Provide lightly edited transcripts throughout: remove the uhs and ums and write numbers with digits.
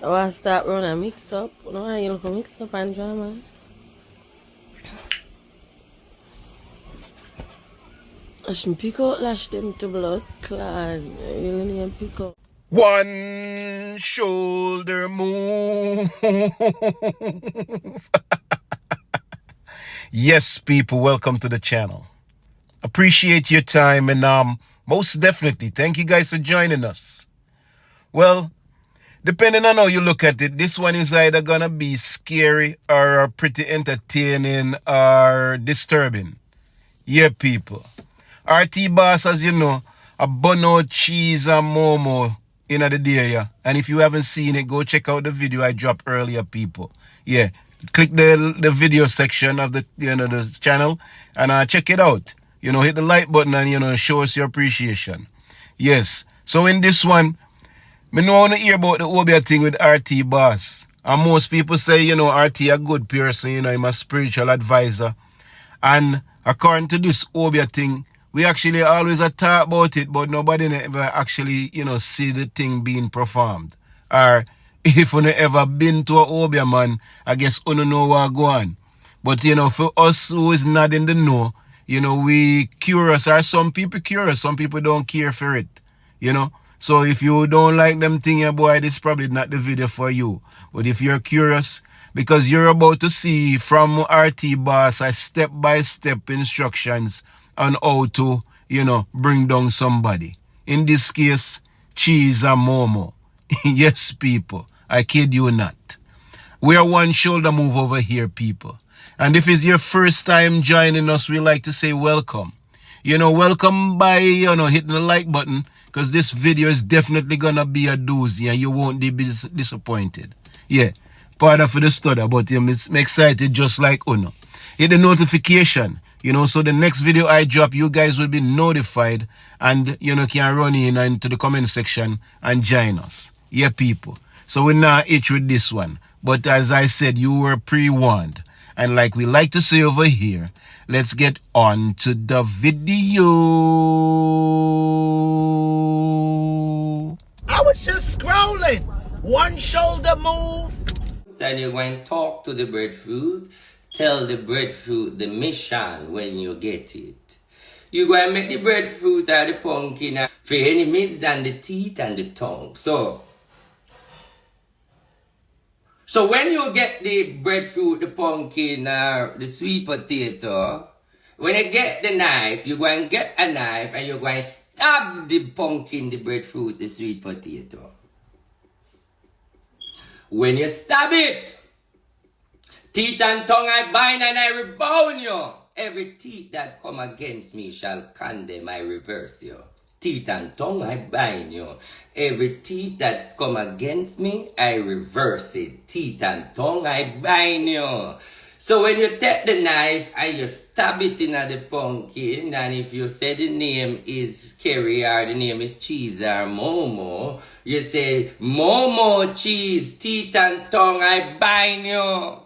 I want to start running a mix up. No, you look a mix up and drama. I should pick out lash them to blood clad. I really need to pick up. One shoulder move. Yes, people, welcome to the channel. Appreciate your time and most definitely thank you guys for joining us. Well, depending on how you look at it, this one is either gonna be scary or pretty entertaining or disturbing. Yeah, people. RT Boss, as you know, a bono cheese and Momo in the day, yeah. And if you haven't seen it, go check out the video I dropped earlier, people. Yeah, click the video section of the the channel and check it out. Hit the like button and show us your appreciation. Yes. So in this one, me know want to hear about the Obeah thing with RT Boss. And most people say, RT a good person, I'm a spiritual advisor. And according to this Obeah thing, we actually always talk about it, but nobody ever actually, see the thing being performed. Or if you ever been to a Obeah, man, I guess you know what go on. But, for us who is not in the know, we curious, or some people curious, some people don't care for it, So if you don't like them thing, boy, this is probably not the video for you. But if you're curious, because you're about to see from RT Boss a step-by-step instructions on how to, bring down somebody. In this case, Cheese and Momo. Yes, people, I kid you not. We are one shoulder move over here, people. And if it's your first time joining us, we like to say welcome. Welcome by, hitting the like button, because this video is definitely gonna be a doozy and you won't be disappointed. Yeah, pardon for the stutter, but I'm excited just like Uno. Hit the notification, so the next video I drop, you guys will be notified and, can run in into the comment section and join us. Yeah, people. So we're not itch with this one. But as I said, you were pre-warned. And like we like to say over here, let's get on to the video. I was just scrolling. One shoulder move. Then you're going to talk to the breadfruit. Tell the breadfruit the mission when you get it. You're going to make the breadfruit or the pumpkin for enemies than the teeth and the tongue. So when you get the breadfruit, the pumpkin, the sweet potato, when you get the knife, you're going to get a knife and you're going to stab the pumpkin, the breadfruit, the sweet potato. When you stab it, teeth and tongue I bind and I rebound you. Every teeth that come against me shall condemn, I reverse you. Teeth and tongue I bind you. Every teeth that come against me, I reverse it. Teeth and tongue I bind you. So when you take the knife and you stab it in the pumpkin, and if you say the name is Kerry or the name is Cheese or Momo, you say, Momo cheese, teeth and tongue I bind you.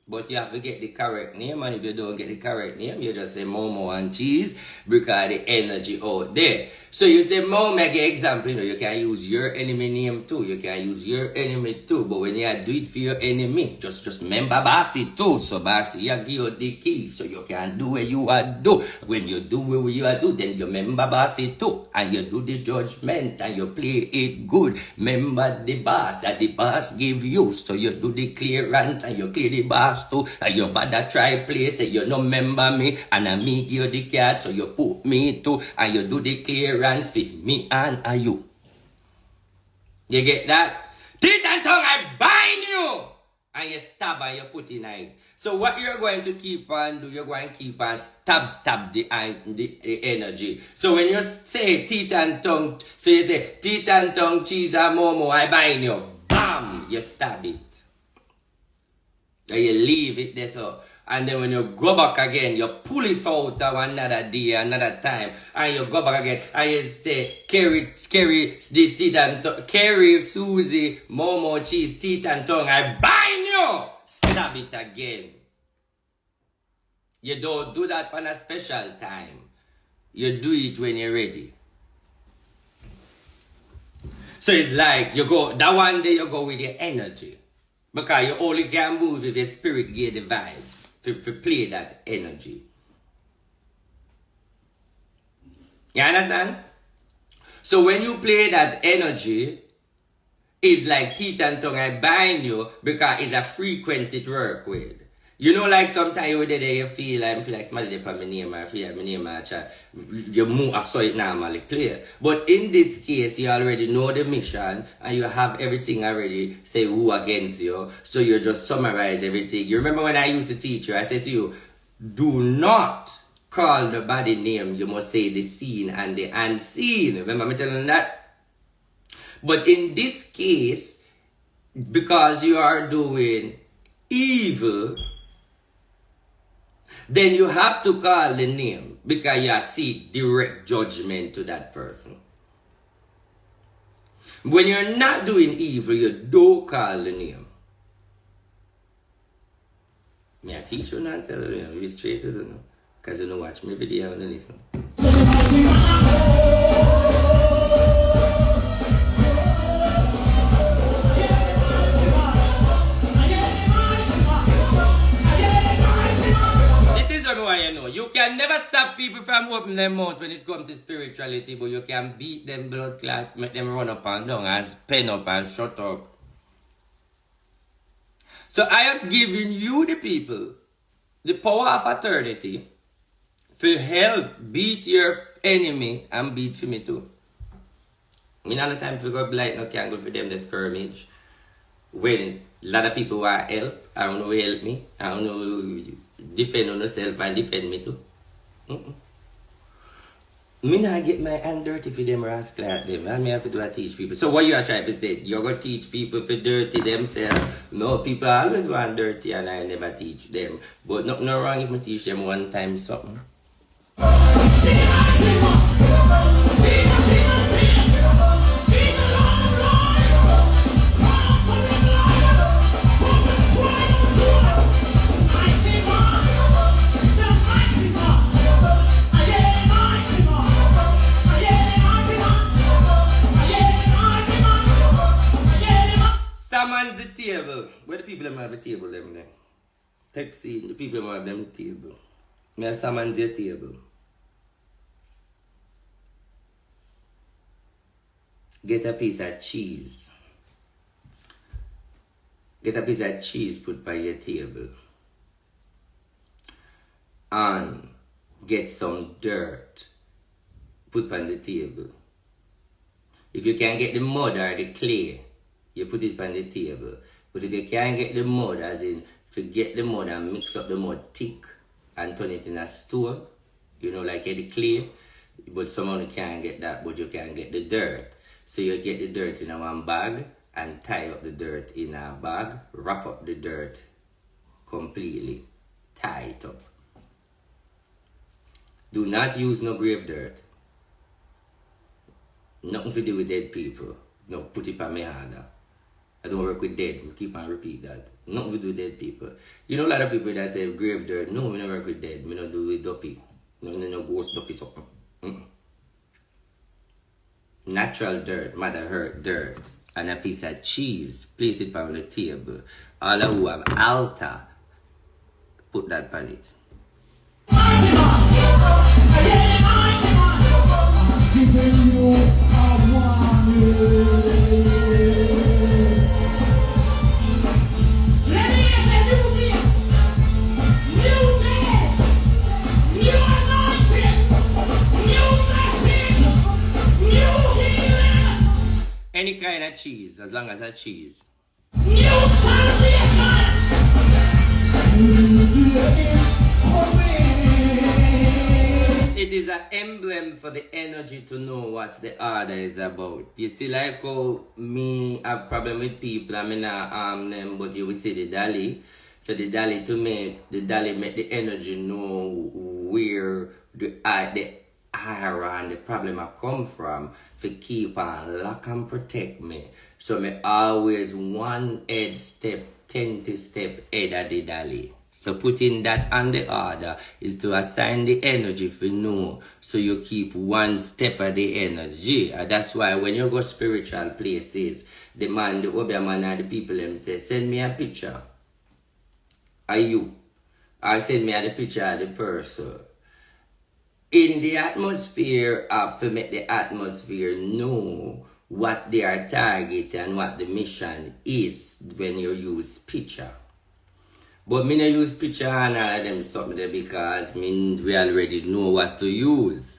But you have to get the correct name, and if you don't get the correct name, you just say Momo and cheese because the energy out there. So you say, Momo, make an example, you can use your enemy name too. You can use your enemy too. But when you do it for your enemy, just remember Bossy too. So Bossy, you give you the key so you can do what you are do. When you do what you are do, then you remember Bossy too. And you do the judgment and you play it good. Remember the boss that the boss give you. So you do the clearance and you clear the boss too, and you bother try place, say you no remember me, and I me give you the card, so you put me too, and you do the clearance fit me and you. You get that? Teeth and tongue I bind you, and you stab and you put in it. So what you're going to keep on do, you're going to keep on stab the energy. So when you say teeth and tongue, so you say teeth and tongue, cheese and Momo, I bind you, bam, you stab it. And you leave it there so. And then when you go back again, you pull it out of another day, another time. And you go back again. And you say, Kerry, the teeth and tongue. Kerry, Susie, Momo, cheese, teeth and tongue. I bind you! Stab it again. You don't do that on a special time. You do it when you're ready. So it's like you go, that one day you go with your energy. Because you only can move if your spirit give the vibes. To play that energy. You understand? So when you play that energy, it's like teeth and tongue I bind you because it's a frequency to work with. You know, like sometimes you there, you feel like somebody there my name, I feel like my name, you move, I saw it normally play. But in this case, you already know the mission and you have everything already, say who against you. So you just summarize everything. You remember when I used to teach you, I said to you, do not call the body name, you must say the seen and the unseen. Remember me telling that? But in this case, because you are doing evil, then you have to call the name because you seek direct judgment to that person. When you're not doing evil, you don't call the name. May I teach you not tell you, be straight to the because you don't watch my video and listen. You can never stop people from opening their mouth when it comes to spirituality, but you can beat them blood clot, make them run up and down and pen up and shut up. So I am giving you the people the power of eternity to help beat your enemy and beat for me too. Me not the time to go blind, no can't go for them the skirmish. When a lot of people want help, I don't know who help me, I don't know who defend on yourself and defend me too. Me not get my hand dirty for them rascal at them. And me have to do I teach people. So what you are trying to say? You're going to teach people for dirty themselves? No, people always want dirty and I never teach them. But nothing wrong if I teach them one time something. Summon the table. Where the people have a table them there? Take scene, the people have them table. May I summon the table. Get a piece of cheese. Get a piece of cheese put by your table. And get some dirt put on the table. If you can get the mud or the clay, you put it on the table. But if you can't get the mud, as in, if you get the mud and mix up the mud thick and turn it in a stone, you know, like the clay, but someone can't get that, but you can get the dirt. So you get the dirt in a one bag and tie up the dirt in a bag, wrap up the dirt completely, tie it up. Do not use no grave dirt. Nothing to do with dead people. No, put it on my hand. I don't work with dead. I keep on repeat that. Nothing to do with dead people. You know a lot of people that say grave dirt. No, we don't work with dead. We don't do with duppy. No ghost duppy something. Natural dirt, mother earth dirt, and a piece of cheese. Place it on the table. All who have altar, put that on it. Any kind of cheese, as long as it's cheese. New salvation! It is an emblem for the energy to know what the order is about. You see, like how me have problem with people, I mean not harm them, but you will see the dolly. So the dolly make the energy know where the aura and the problem I come from to keep on lock and protect me. So me always one head step, 10 step ahead of the dolly. So putting that on the order is to assign the energy for no. So you keep one step of the energy. That's why when you go spiritual places, the Obeah man and the people them say, send me a picture of you. Or send me a picture of the person. In the atmosphere to make the atmosphere know what they are targeting and what the mission is when you use picture. But me no use picture and all of them something there because we already know what to use.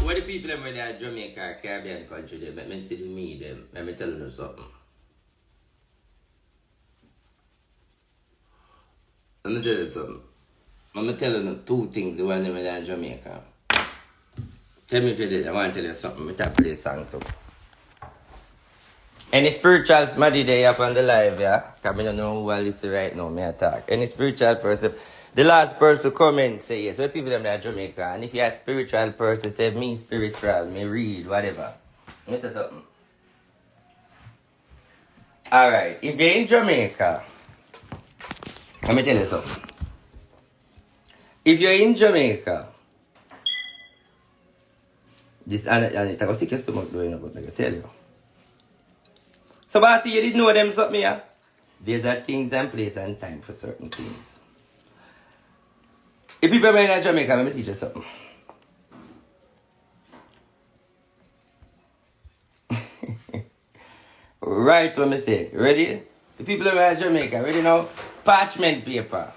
What the people them when they are Jamaica or Caribbean country, they make me see me them. Let me tell you something. Let me tell you something. I'm going to tell you two things the one them when they are Jamaica. Tell me if you did. I want to tell you something. I'm going to play a song too. Any spirituals Maddy day up on the live, yeah? Because I don't know who I listen right now, me attack. Any spiritual person, the last person comment say yes. What people them that are Jamaica, and if you're a spiritual person, say me spiritual, me read, whatever. Let me say something. Alright, if you're in Jamaica, let me tell you something. If you're in Jamaica, this and it's a sick stomach growing up, but I can tell you. So, bossy, you didn't know them something, yeah? There's a things and place and time for certain things. If people are in Jamaica, let me teach you something. Right what me say. Ready? The people are in Jamaica, ready now? Parchment paper.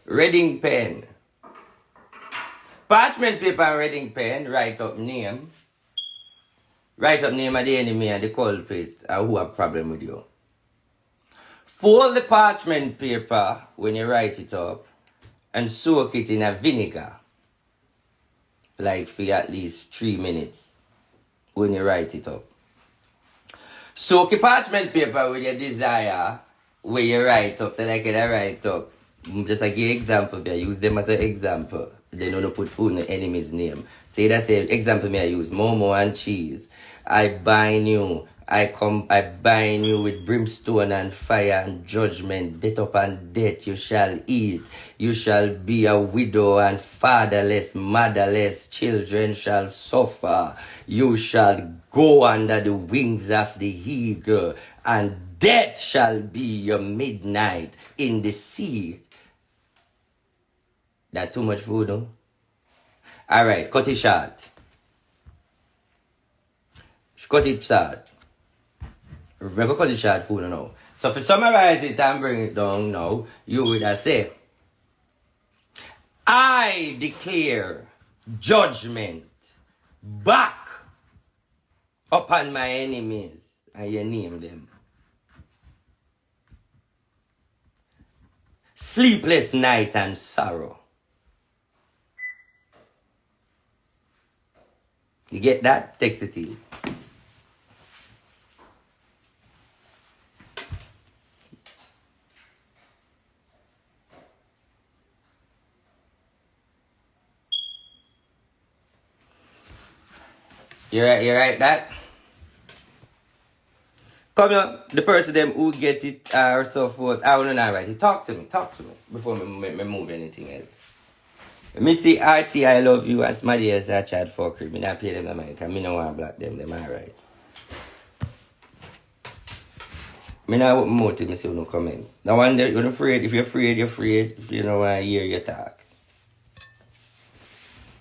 Reading pen. Parchment paper and reading pen, write up name. Write up name of the enemy and the culprit who have problem with you. Fold the parchment paper when you write it up and soak it in a vinegar. Like for at least 3 minutes when you write it up. Soak the parchment paper with your desire where you write up. So like I write up. Just like give example, I use them as an example. They don't put food in the enemy's name. Say that's an example me I use. Momo and cheese. I bind you. I bind you with brimstone and fire and judgment. Death upon death you shall eat. You shall be a widow and fatherless, motherless. Children shall suffer. You shall go under the wings of the eagle. And death shall be your midnight in the sea. That too much food, no? Alright, cut it short. Cut it short. Remember, cut it short food now. So to summarize it and bring it down now, you would have say, I declare judgment back upon my enemies. And you name them. Sleepless night and sorrow. You get that? Text it to you. You right that? Come here, the person them who get it or so forth, I will not write it. Talk to me before me move anything else. Me see RT, I love you, and somebody else I chat for crib. Me not pay them the money, because me no want to block them alright. Me not want more to me say no comment. Now one day, you're afraid. If you're afraid, you're afraid. If you don't want to hear your talk.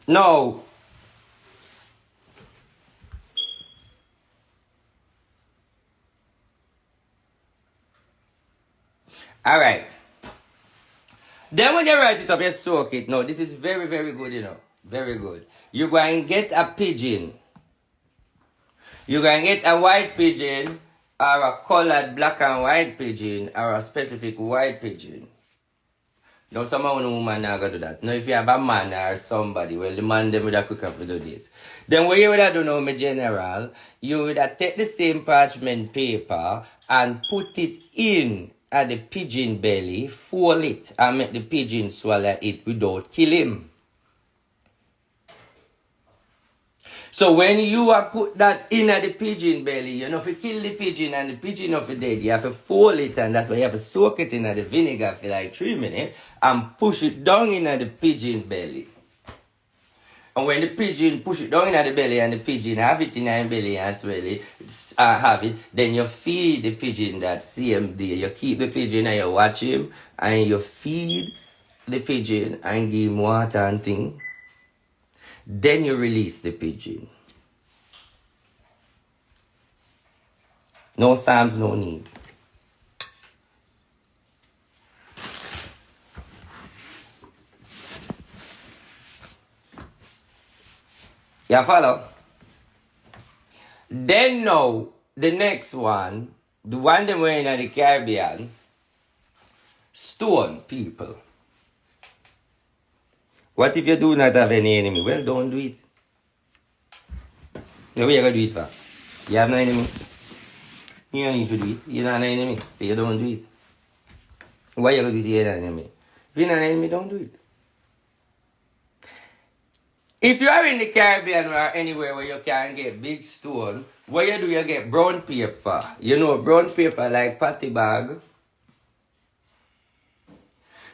No. Alright. Then when you write it up, you soak it. No, this is very, very good, you know. Very good. You're going to get a pigeon. You're going to get a white pigeon, or a colored black and white pigeon, or a specific white pigeon. Now, some woman not gonna do that. Now, if you have a man or somebody, well, the man them would have quicker to do this. Then what you would have done now, my general, you would have take the same parchment paper and put it in at the pigeon belly, fold it, and make the pigeon swallow it without kill him. So when you have put that in at the pigeon belly, you know, if you kill the pigeon and the pigeon of the dead, you have to fold it, and that's why you have to soak it in the vinegar for like 3 minutes and push it down in at the pigeon belly. And when the pigeon push it down in the belly and the pigeon have it in the belly as well, have it, then you feed the pigeon that same day. You keep the pigeon and you watch him, and you feed the pigeon and give him water and thing. Then you release the pigeon. No psalms, no need. You follow? Then now, the next one, the one that we're in the Caribbean, stone people. What if you do not have any enemy? Well, don't do it. What are you going to do it for? You have no enemy. You don't need to do it. You're not an enemy, so you don't do it. Why are you going to do it? You're not an enemy. If you're not an enemy, don't do it. If you are in the Caribbean or anywhere where you can get big stone, what you do, you get brown paper. You know, brown paper like patty bag.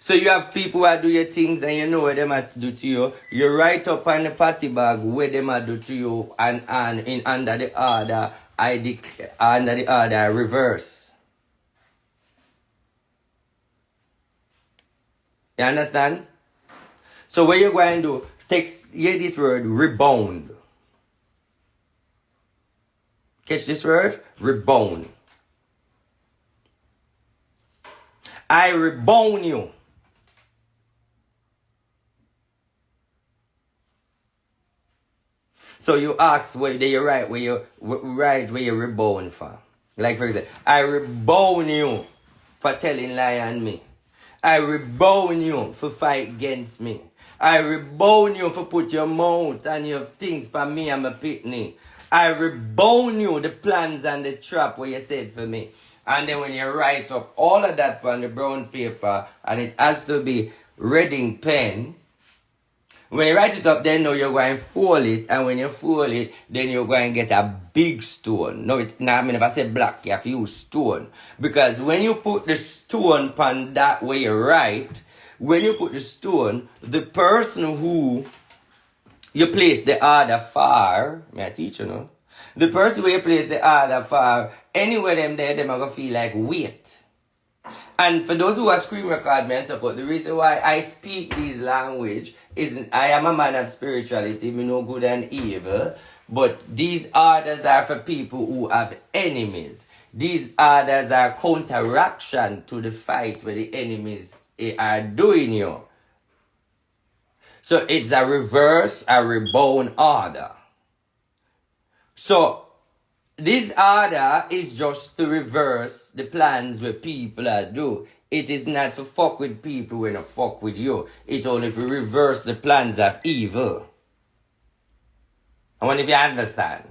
So you have people who do your things and you know what they might do to you. You write up on the patty bag what they might do to you and in under the order reverse. You understand? So what you're going to do, hear this word, rebound. Catch this word? Rebound. I rebound you. So you ask where you write where you rebound for. Like for example, I rebound you for telling lie on me. I rebound you for fight against me. I rebound you for put your mouth and your things for me and my pitney. I rebound you the plans and the trap where you said for me. And then when you write up all of that on the brown paper, and it has to be reading pen, when you write it up, then now you're going to fold it, and when you fold it, then you're going to get a big stone. No, I mean, if I say black, you have to use stone. Because when you put the stone on that way you write, when you put the stone, the person who you place the order for, may I teach you, no? The person where you place the order for, anywhere them there, them are going to feel like weight. And for those who are screen record me and support, the reason why I speak this language is I am a man of spirituality, me know good and evil, but these orders are for people who have enemies. These orders are counteraction to the fight where the enemies are doing you. So it's a reverse, a rebound order. So this order is just to reverse the plans where people are do. It is not for fuck with people when I fuck with you. It only for reverse the plans of evil. I wonder if you understand.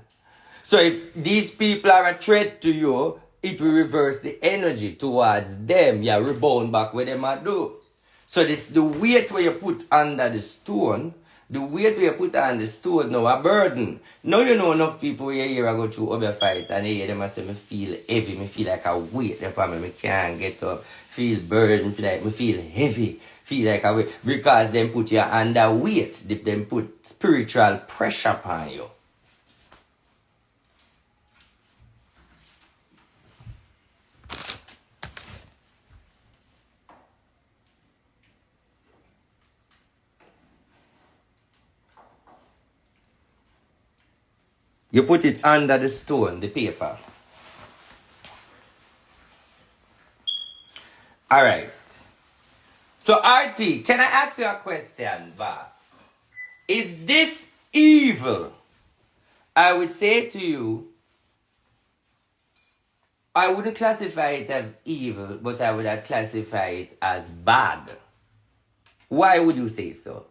So if these people are a threat to you, it will reverse the energy towards them. You rebound back where them are do. So this the weight where you put under the stone. The weight we put on the stone now a burden. Now you know enough people where you go through Obeah fight and you hear them and say, me feel heavy, me feel like a weight upon me, me can't get up, feel burden, feel like me feel heavy, feel like a weight. Because them put you under weight, them put spiritual pressure upon you. You put it under the stone, the paper. Alright. So RT, can I ask you a question, boss? Is this evil? I would say to you, I wouldn't classify it as evil, but I would classify it as bad. Why would you say so?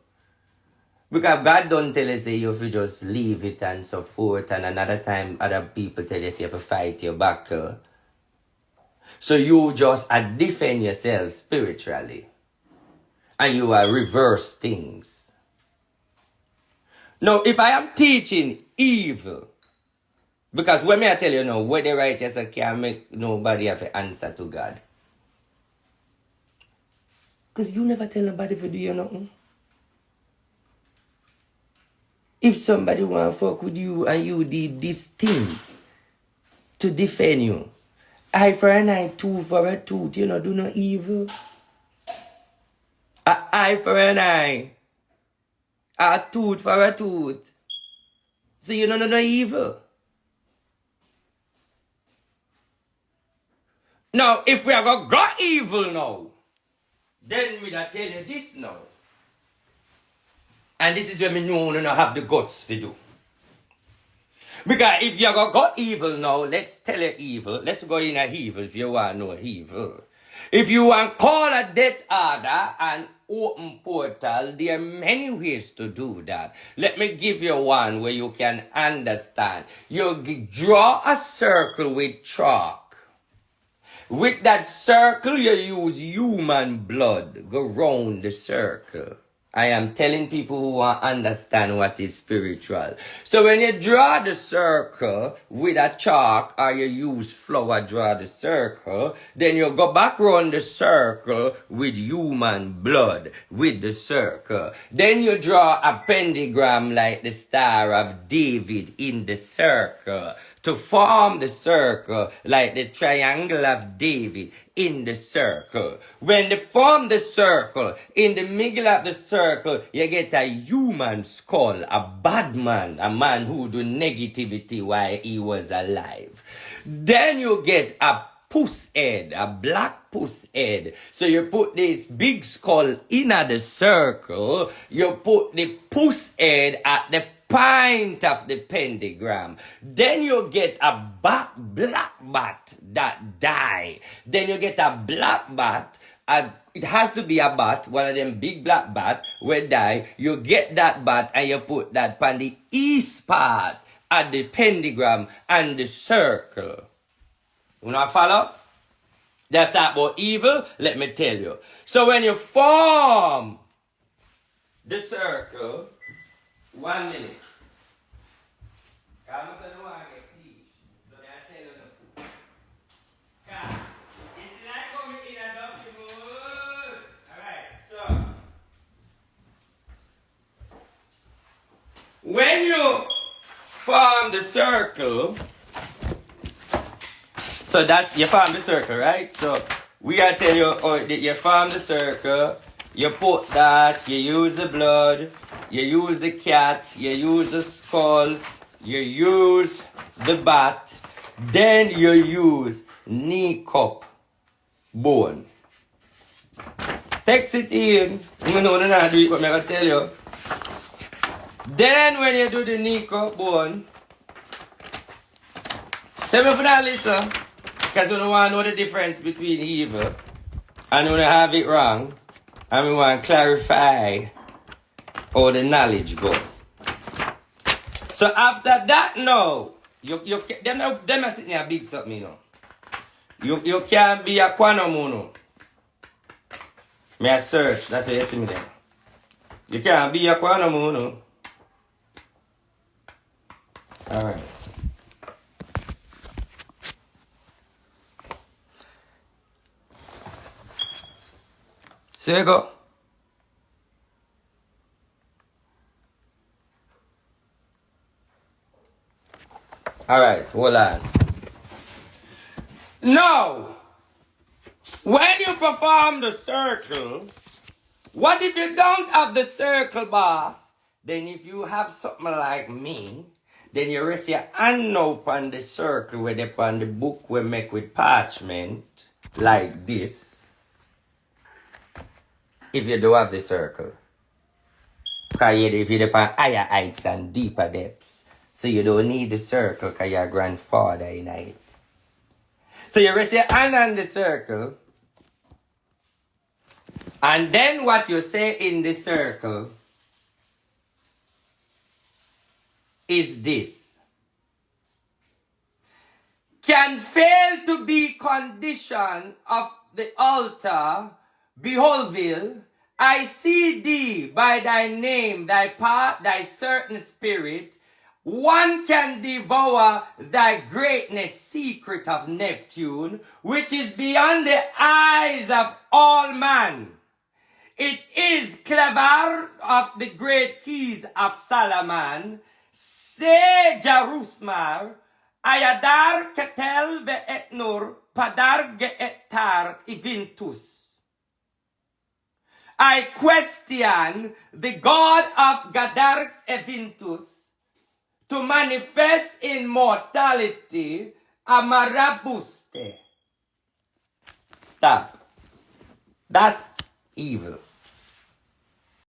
Because God don't tell us say you have to just leave it and so forth, and another time other people tell us you have to fight your battle. So you just defend yourself spiritually. And you reverse things. Now, if I am teaching evil, because when I tell you now, what the righteous can't make nobody have an answer to God. Because you never tell nobody to do you nothing. If somebody want to fuck with you and you did these things to defend you, eye for an eye, tooth for a tooth, you know, do no evil. An eye for an eye, a tooth for a tooth. So you don't know no evil. Now, if we are going to go evil now, then we'll tell you this now. And this is where we know we don't have the guts to do. Because if you're going to go evil now, let's tell you evil. Let's go in a evil if you want to know evil. If you want to call a death order and open portal, there are many ways to do that. Let me give you one where you can understand. You draw a circle with chalk. With that circle, you use human blood. Go round the circle. I am telling people who want to understand what is spiritual. So when you draw the circle with a chalk or you use flour draw the circle, then you go back around the circle with human blood with the circle. Then you draw a pentagram like the Star of David in the circle to form the circle like the Triangle of David in the circle. When they form the circle, in the middle of the circle, you get a human skull, a bad man, a man who do negativity while he was alive. Then you get a puss head, a black puss head. So you put this big skull in the circle, you put the puss head at the point of the pentagram. Then you get a black bat that die. Then you get a black bat. It has to be a bat, one of them big black bat will die. You get that bat and you put that on the east part at the pentagram and the circle. You know follow? That's about evil. Let me tell you. So when you form the circle, 1 minute. God, I don't want to get teach. So I tell you no. God, it's like coming in a document. Alright, so. When you form the circle, so that's, you form the circle, right? So we gotta tell you, you form the circle, you put that, you use the blood, you use the cat, you use the skull, you use the bat, then you use knee cup bone. Text it in. You know not do it, but I'm gonna tell you. Then when you do the knee cup bone, tell me for that listen. Because we don't want to know the difference between evil and we don't have it wrong. And we want to clarify how the knowledge go. So after that now, them are sitting here big something, you know. You can't be a quanamono. May I search, that's what you see me there. You can't be a quanamono. Alright. So you go. Alright, hold on. Now, when you perform the circle, what if you don't have the circle, boss? Then if you have something like me, then you rest your hand up on the circle where they on the book we make with parchment, like this. If you do have the circle. Because if you're on higher heights and deeper depths. So you don't need the circle because your grandfather in it. So you rest your hand on the circle. And then what you say in the circle is this. Can fail to be condition of the altar, beholdville, I see thee by thy name, thy part, thy certain spirit. One can devour thy greatness secret of Neptune, which is beyond the eyes of all man. It is clever of the great keys of Solomon. Se Jarusmar, Ayadar Ketel ve Etnur, Padar Geetar Ivintus. I question the God of Gadar Evintus to manifest in mortality Amarabuste. Stop. That's evil.